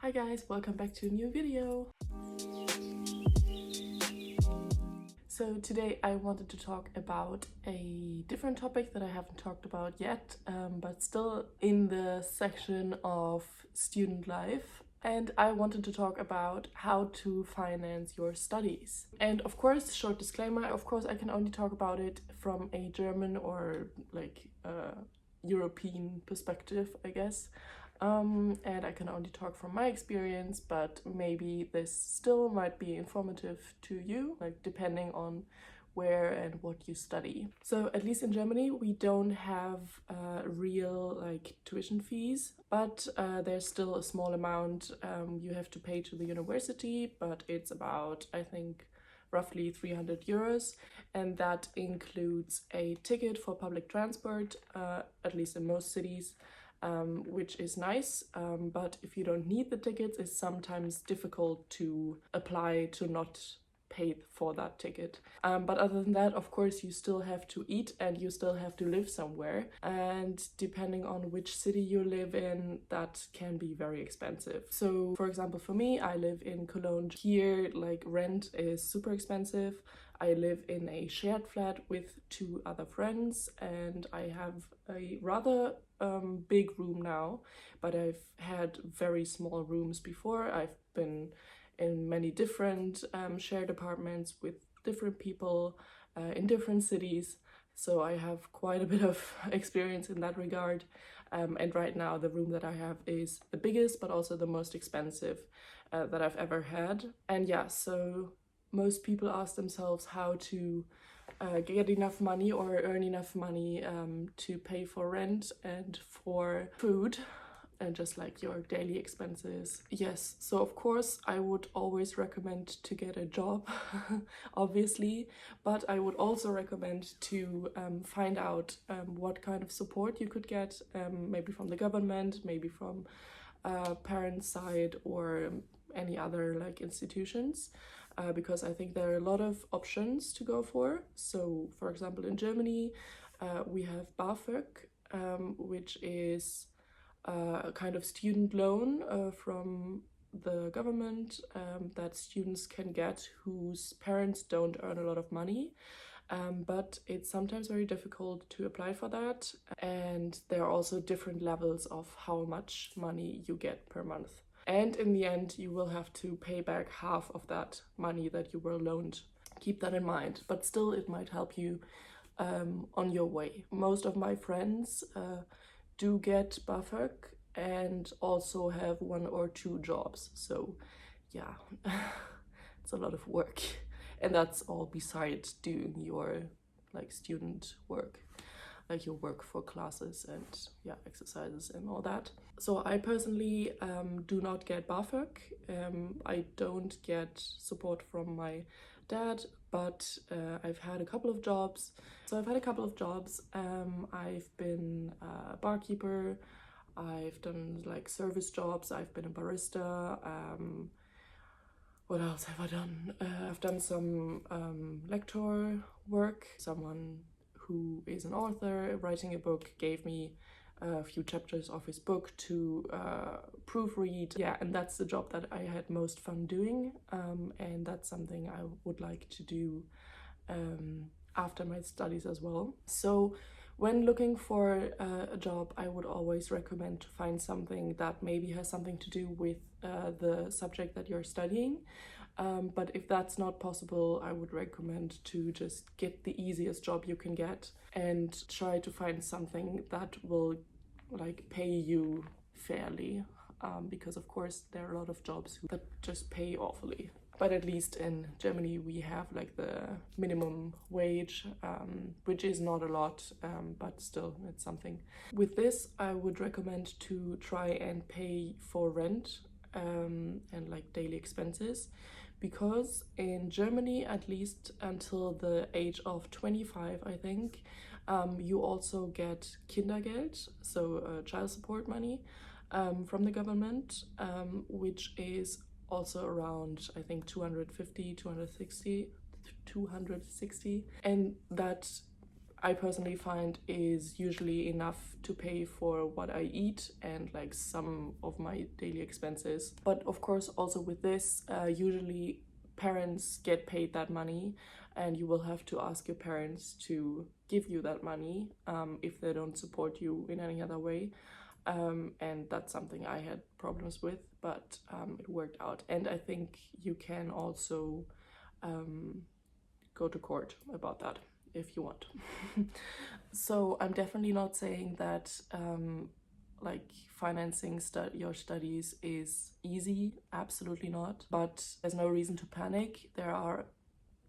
Hi guys, welcome back to a new video. So today I wanted to talk about a different topic that I haven't talked about yet, but still in the section of student life. And I wanted to talk about how to finance your studies. And of course, short disclaimer, of course I can only talk about it from a German or European perspective, I guess. And I can only talk from my experience, but maybe this still might be informative to you, like depending on where and what you study. So at least in Germany, we don't have real tuition fees, but there's still a small amount you have to pay to the university, but it's about, I think, roughly 300 euros, and that includes a ticket for public transport, at least in most cities, which is nice, but if you don't need the tickets, it's sometimes difficult to apply to not pay for that ticket. But other than that, of course, you still have to eat and you still have to live somewhere. And depending on which city you live in, that can be very expensive. So, for example, for me, I live in Cologne. Here, rent is super expensive. I live in a shared flat with two other friends, and I have a rather big room now, but I've had very small rooms before. I've been in many different shared apartments with different people in different cities, so I have quite a bit of experience in that regard. And right now the room that I have is the biggest but also the most expensive that I've ever had. And yeah, so most people ask themselves how to get enough money or earn enough money to pay for rent and for food and just like your daily expenses. Yes, so of course I would always recommend to get a job, obviously, but I would also recommend to find out what kind of support you could get, maybe from the government, maybe from parents' side, or any other institutions. Because I think there are a lot of options to go for. So, for example, in Germany, we have BAföG, which is a kind of student loan from the government that students can get whose parents don't earn a lot of money. But it's sometimes very difficult to apply for that. And there are also different levels of how much money you get per month. And in the end, you will have to pay back half of that money that you were loaned. Keep that in mind, but still it might help you on your way. Most of my friends do get BAföG and also have 1 or 2 jobs. So yeah, it's a lot of work. And that's all besides doing your student work. Like your work for classes and exercises and all that. So I personally do not get BAföG. I don't get support from my dad, but I've had a couple of jobs. So I've had a couple of jobs. I've been a barkeeper. I've done service jobs. I've been a barista. What else have I done? I've done some lecture work. Someone who is an author writing a book gave me a few chapters of his book to proofread. Yeah, and that's the job that I had most fun doing, and that's something I would like to do after my studies as well. So when looking for a job, I would always recommend to find something that maybe has something to do with the subject that you're studying. But if that's not possible, I would recommend to just get the easiest job you can get and try to find something that will pay you fairly, because of course there are a lot of jobs that just pay awfully. But at least in Germany we have the minimum wage, which is not a lot, but still it's something. With this, I would recommend to try and pay for rent and daily expenses, because in Germany, at least until the age of 25, I think, you also get Kindergeld, so child support money from the government, which is also around, I think, 250, 260, and that I personally find is usually enough to pay for what I eat and like some of my daily expenses. But of course, also with this, usually parents get paid that money, and you will have to ask your parents to give you that money if they don't support you in any other way. And that's something I had problems with, but it worked out. And I think you can also go to court about that if you want. So I'm definitely not saying that like financing your studies is easy, absolutely not, but there's no reason to panic. There are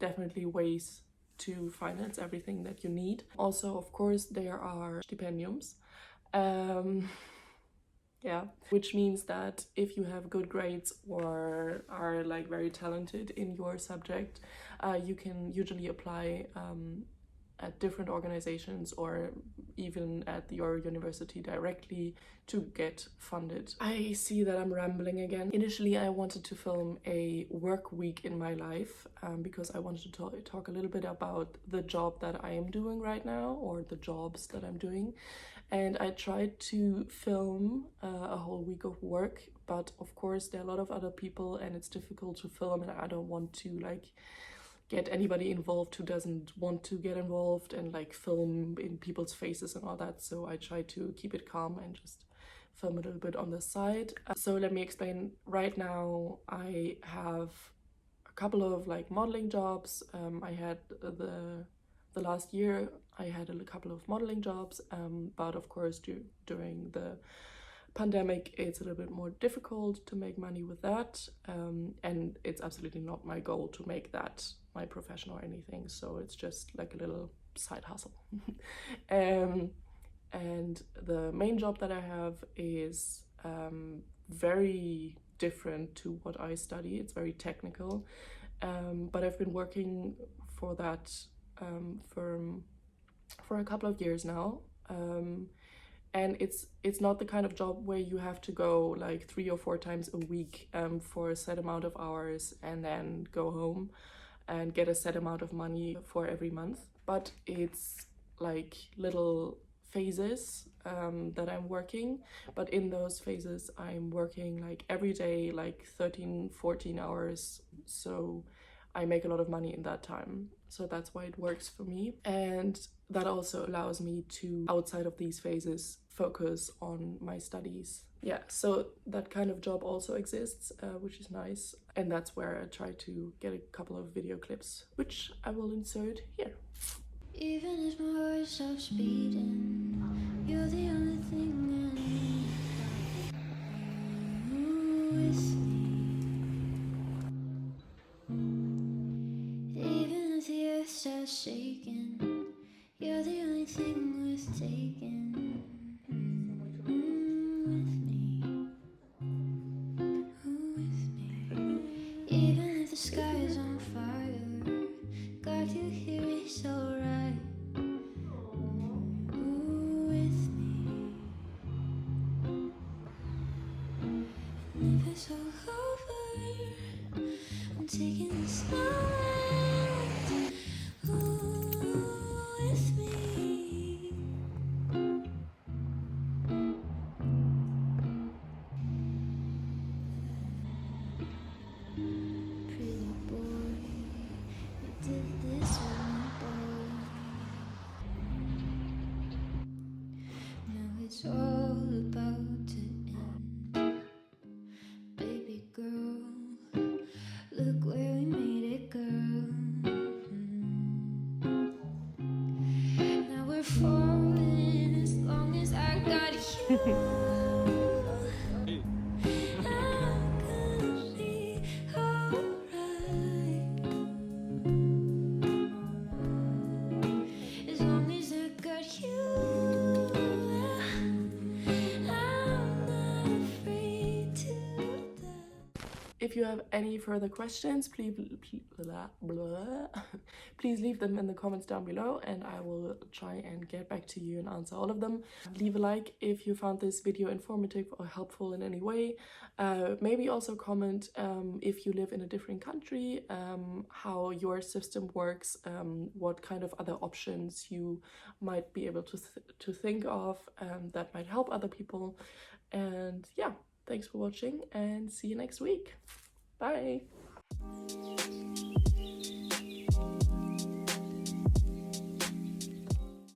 definitely ways to finance everything that you need. Also, of course, there are stipendiums. Yeah, which means that if you have good grades or are like very talented in your subject, you can usually apply at different organizations or even at your university directly to get funded. I see that I'm rambling again. Initially, I wanted to film a work week in my life because I wanted to talk a little bit about the job that I am doing right now, or the jobs that I'm doing. And I tried to film a whole week of work, but of course there are a lot of other people and it's difficult to film, and I don't want to like get anybody involved who doesn't want to get involved and like film in people's faces and all that. So I try to keep it calm and just film a little bit on the side. So let me explain. Right now I have a couple of like modeling jobs. I had the last year I had a couple of modeling jobs, but of course during the pandemic it's a little bit more difficult to make money with that, and it's absolutely not my goal to make that my profession or anything, so it's just like a little side hustle. And the main job that I have is very different to what I study. It's very technical, but I've been working for that firm for a couple of years now, and it's not the kind of job where you have to go like 3 or 4 times a week for a set amount of hours and then go home and get a set amount of money for every month, but it's like little phases that I'm working. But in those phases I'm working like every day, like 13-14 hours, so I make a lot of money in that time. So that's why it works for me, and that also allows me to, outside of these phases, focus on my studies. Yeah, so that kind of job also exists, which is nice, and that's where I try to get a couple of video clips, which I will insert here. Even as my heart stops beating, you're the only thing I need. With me, even if the earth starts shaking, you're the only thing worth taking. Even if the sky is on fire, God, you hear it so right. With me, and if it's all over, I'm taking this moment. With me. Pretty boy, you did this with me, boy. Now it's all about to end. Baby girl, look where we made it, girl. If you have any further questions, please leave them in the comments down below and I will try and get back to you and answer all of them. Leave a like if you found this video informative or helpful in any way. Maybe also comment if you live in a different country, how your system works, what kind of other options you might be able to think of that might help other people. And yeah, thanks for watching and see you next week. Bye!